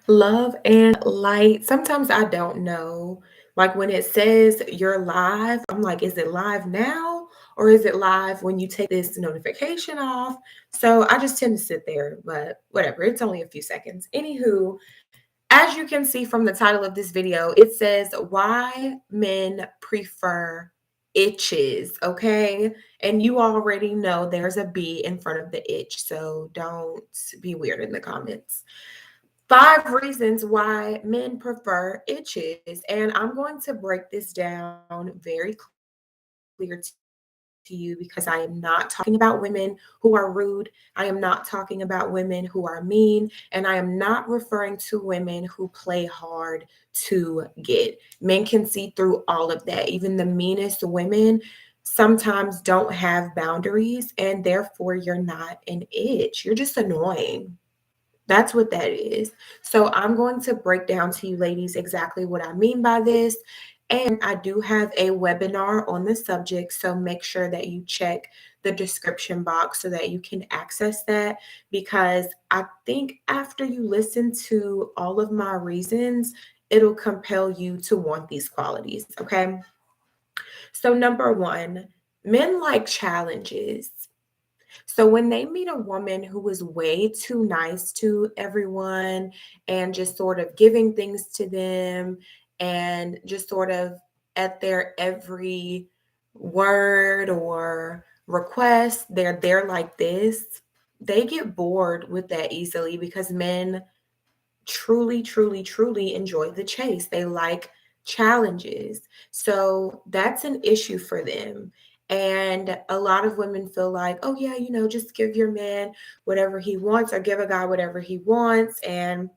Love and light. Sometimes I don't know. Like when it says you're live, I'm like, is it live now? Or is it live when you take this notification off? So I just tend to sit there, but whatever. It's only a few seconds. Anywho, as you can see from the title of this video, it says why men prefer itches, okay? And you already know there's a B in front of the itch, so don't be weird in the comments. 5 reasons why men prefer itches. And I'm going to break this down very clear to you because I am not talking about women who are rude. I am not talking about women who are mean. And I am not referring to women who play hard to get. Men can see through all of that. Even the meanest women sometimes don't have boundaries, and therefore you're not an itch. You're just annoying. That's what that is. So I'm going to break down to you ladies exactly what I mean by this. And I do have a webinar on the subject, so make sure that you check the description box so that you can access that, because I think after you listen to all of my reasons, it'll compel you to want these qualities, okay? So number 1, men like challenges. So when they meet a woman who is way too nice to everyone and just sort of giving things to them and just sort of at their every word or request, they're there like this, they get bored with that easily because men truly, truly, truly enjoy the chase. They like challenges. So that's an issue for them. And a lot of women feel like, oh, yeah, just give your man whatever he wants or give a guy whatever he wants. And,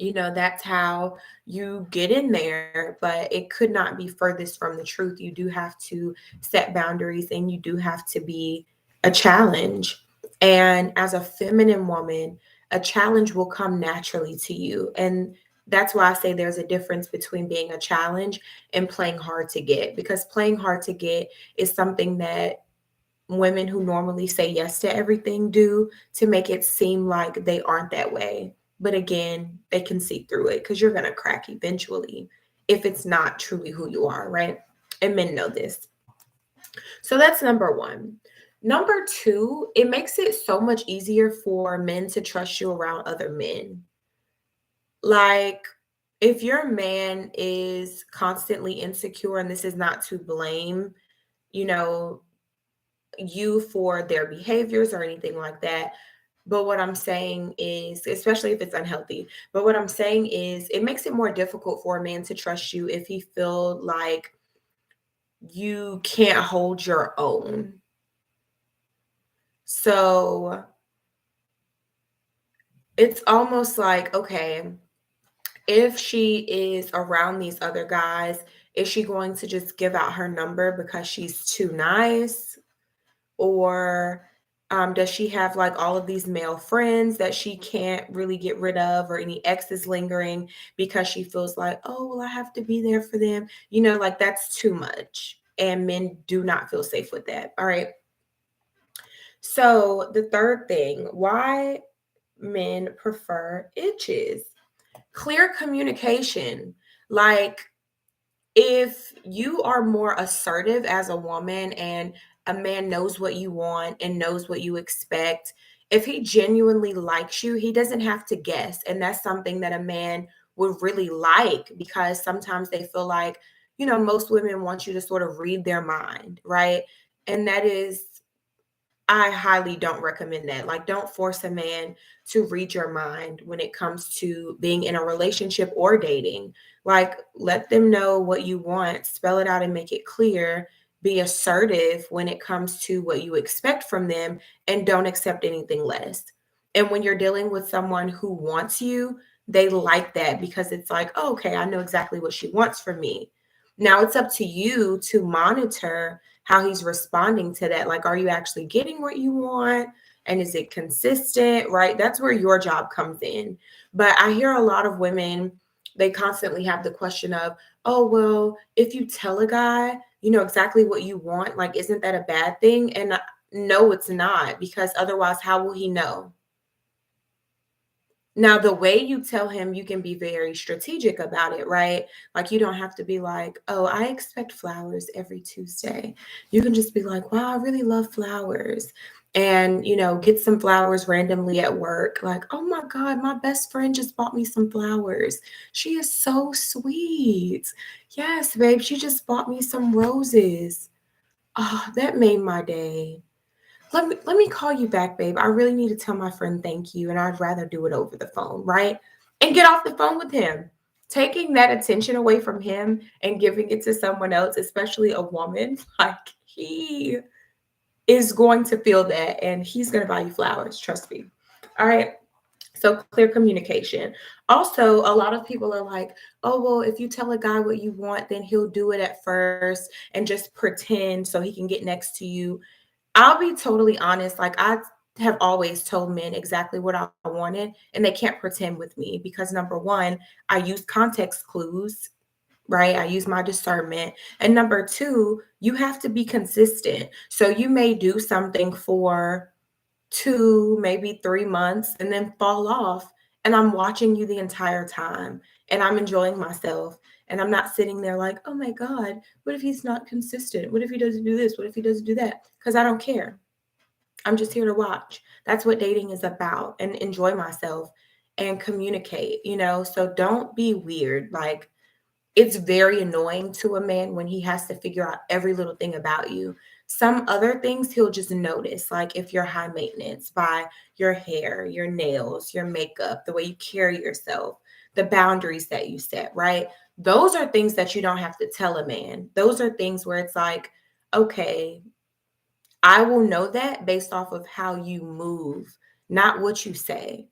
that's how you get in there. But it could not be furthest from the truth. You do have to set boundaries and you do have to be a challenge. And as a feminine woman, a challenge will come naturally to you. And that's why I say there's a difference between being a challenge and playing hard to get, because playing hard to get is something that women who normally say yes to everything do to make it seem like they aren't that way. But again, they can see through it because you're going to crack eventually if it's not truly who you are, right? And men know this. So that's number 1. Number 2, it makes it so much easier for men to trust you around other men. Like, if your man is constantly insecure, and this is not to blame, you know, you for their behaviors or anything like that. But what I'm saying is, especially if it's unhealthy, but what I'm saying is it makes it more difficult for a man to trust you if he feel like you can't hold your own. So it's almost like, okay, if she is around these other guys, is she going to just give out her number because she's too nice? Or does she have like all of these male friends that she can't really get rid of, or any exes lingering because she feels like, oh, well, I have to be there for them? Like that's too much. And men do not feel safe with that. All right. So the third thing, why men prefer itches: clear communication. Like, if you are more assertive as a woman and a man knows what you want and knows what you expect, if he genuinely likes you, he doesn't have to guess. And that's something that a man would really like, because sometimes they feel like, most women want you to sort of read their mind, right? And that is, I highly don't recommend that. Like, don't force a man to read your mind when it comes to being in a relationship or dating. Like, let them know what you want, spell it out and make it clear. Be assertive when it comes to what you expect from them, and don't accept anything less. And when you're dealing with someone who wants you, they like that, because it's like, oh, okay, I know exactly what she wants from me. Now it's up to you to monitor how he's responding to that. Like, are you actually getting what you want? And is it consistent, right? That's where your job comes in. But I hear a lot of women, they constantly have the question of, oh, well, if you tell a guy, you know exactly what you want, like, isn't that a bad thing? And no, it's not, because otherwise, how will he know? Now, the way you tell him, you can be very strategic about it, right? Like, you don't have to be like, oh, I expect flowers every Tuesday. You can just be like, wow, I really love flowers. And, get some flowers randomly at work. Like, oh my God, my best friend just bought me some flowers. She is so sweet. Yes, babe, she just bought me some roses. Oh, that made my day. Let me call you back, babe. I really need to tell my friend thank you, and I'd rather do it over the phone, right? And get off the phone with him. Taking that attention away from him and giving it to someone else, especially a woman, like he is going to feel that and he's going to buy you flowers, trust me. All right. So clear communication. Also, a lot of people are like, oh, well, if you tell a guy what you want, then he'll do it at first and just pretend so he can get next to you. I'll be totally honest. Like, I have always told men exactly what I wanted, and they can't pretend with me because number one, I use context clues, right? I use my discernment. And number two, you have to be consistent. So you may do something for 2, maybe 3 months and then fall off. And I'm watching you the entire time and I'm enjoying myself. And I'm not sitting there like, oh my God, what if he's not consistent? What if he doesn't do this? What if he doesn't do that? Because I don't care. I'm just here to watch. That's what dating is about, and enjoy myself and communicate. So don't be weird. Like, it's very annoying to a man when he has to figure out every little thing about you. Some other things he'll just notice, like if you're high maintenance by your hair, your nails, your makeup, the way you carry yourself, the boundaries that you set, right? Those are things that you don't have to tell a man. Those are things where it's like, okay, I will know that based off of how you move, not what you say.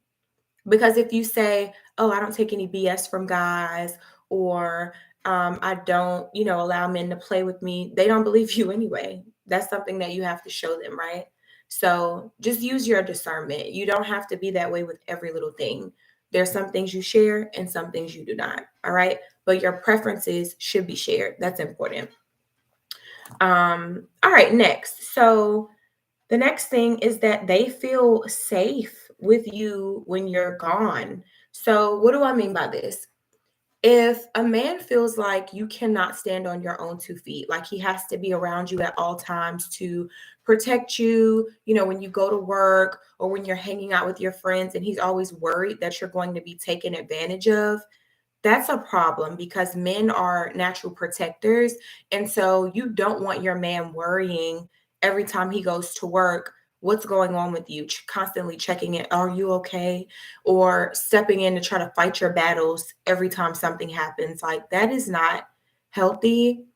Because if you say, oh, I don't take any BS from guys, or I don't, allow men to play with me, they don't believe you anyway. That's something that you have to show them, right? So just use your discernment. You don't have to be that way with every little thing. There's some things you share and some things you do not. All right. But your preferences should be shared. That's important. All right, next. So the next thing is that they feel safe with you when you're gone. So, what do I mean by this? If a man feels like you cannot stand on your own 2 feet, like he has to be around you at all times to protect you, when you go to work or when you're hanging out with your friends, and he's always worried that you're going to be taken advantage of, that's a problem because men are natural protectors. And so you don't want your man worrying every time he goes to work, what's going on with you, constantly checking it. Are you okay? Or stepping in to try to fight your battles every time something happens. Like, that is not healthy.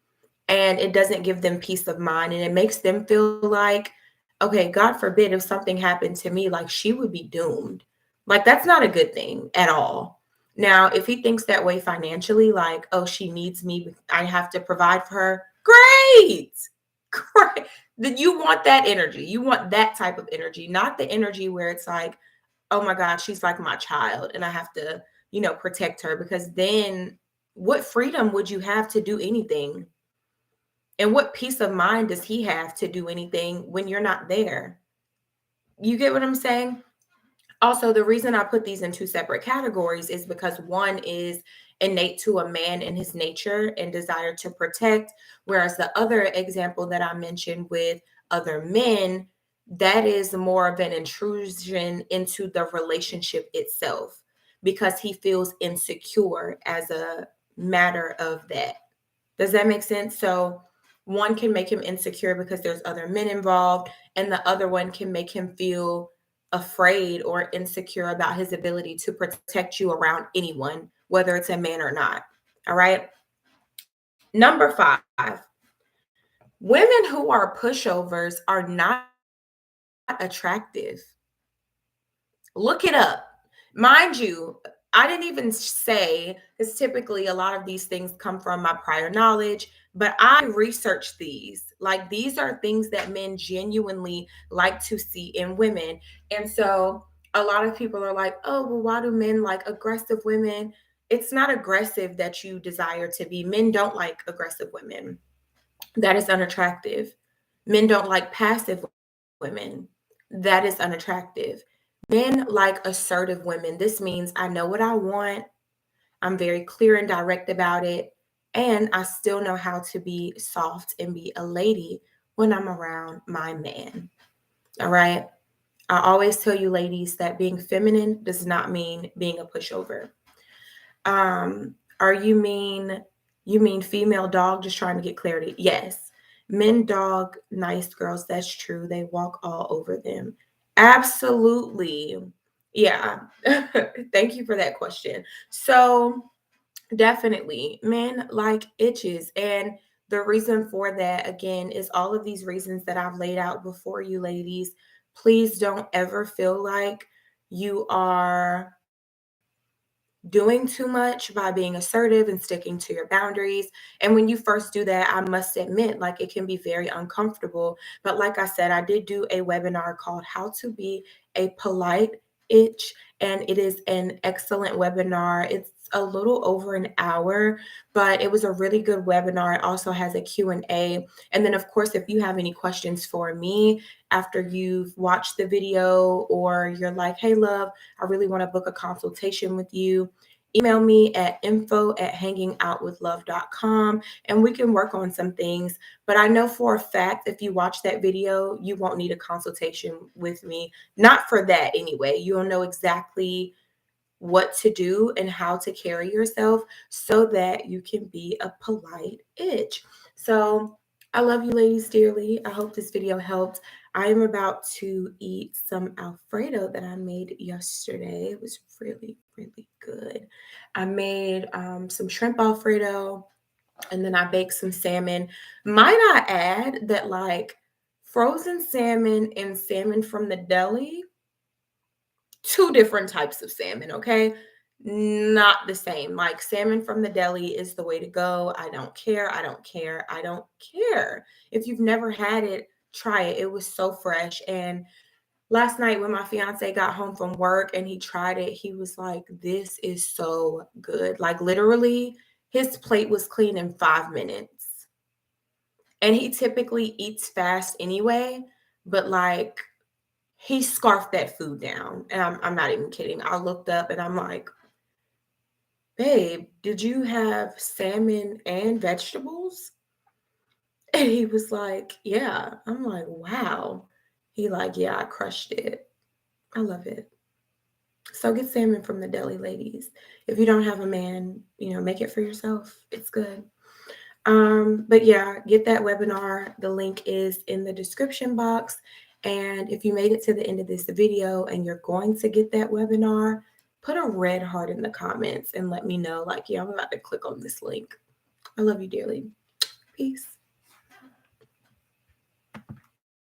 And it doesn't give them peace of mind. And it makes them feel like, okay, God forbid if something happened to me, like she would be doomed. Like, that's not a good thing at all. Now, if he thinks that way financially, like, oh, she needs me, I have to provide for her, great. Great. Then you want that energy. You want that type of energy, not the energy where it's like, oh my God, she's like my child and I have to, protect her, because then what freedom would you have to do anything? And what peace of mind does he have to do anything when you're not there? You get what I'm saying? Also, the reason I put these in two separate categories is because one is innate to a man in his nature and desire to protect, whereas the other example that I mentioned with other men, that is more of an intrusion into the relationship itself because he feels insecure as a matter of that. Does that make sense? So one can make him insecure because there's other men involved, and the other one can make him feel afraid or insecure about his ability to protect you around anyone, whether it's a man or not. All right. Number 5, women who are pushovers are not attractive. Look it up. Mind you, I didn't even say, because typically a lot of these things come from my prior knowledge, but I researched these. Like, these are things that men genuinely like to see in women. And so a lot of people are like, oh, well, why do men like aggressive women? It's not aggressive that you desire to be. Men don't like aggressive women. That is unattractive. Men don't like passive women. That is unattractive. Men like assertive women. This means I know what I want. I'm very clear and direct about it. And I still know how to be soft and be a lady when I'm around my man. All right. I always tell you, ladies, that being feminine does not mean being a pushover. Are you mean female dog? Just trying to get clarity. Yes. Men dog nice girls. That's true. They walk all over them. Absolutely. Yeah. Thank you for that question. So, definitely, men like itches. And the reason for that, again, is all of these reasons that I've laid out before you, ladies. Please don't ever feel like you are doing too much by being assertive and sticking to your boundaries. And when you first do that, I must admit, like it can be very uncomfortable. But like I said, I did do a webinar called How to Be a Polite Itch, and it is an excellent webinar. It's a little over an hour, but it was a really good webinar. It also has a Q&A. And then of course, if you have any questions for me after you've watched the video, or you're like, hey love, I really want to book a consultation with you, email me at info@hangingoutwithlove.com and we can work on some things. But I know for a fact, if you watch that video, you won't need a consultation with me. Not for that anyway. You'll know exactly what to do and how to carry yourself so that you can be a polite itch. So I love you ladies dearly. I hope this video helped. I am about to eat some Alfredo that I made yesterday. It was really, really good. I made some shrimp Alfredo, and then I baked some salmon. Might I add that, like, frozen salmon and salmon from the deli, two different types of salmon, okay? Not the same. Like, salmon from the deli is the way to go. I don't care. I don't care. I don't care. If you've never had it, try it. It was so fresh. And last night when my fiance got home from work and he tried it, he was like, this is so good. Like, literally, his plate was clean in 5 minutes. And he typically eats fast anyway, but like, he scarfed that food down. And I'm not even kidding. I looked up and I'm like, babe, did you have salmon and vegetables? And he was like, yeah. I'm like, wow. He like, yeah, I crushed it. I love it. So get salmon from the deli, ladies. If you don't have a man, make it for yourself. It's good. But yeah, get that webinar. The link is in the description box. And if you made it to the end of this video and you're going to get that webinar, put a red heart in the comments and let me know, like, yeah, I'm about to click on this link. I love you dearly. Peace.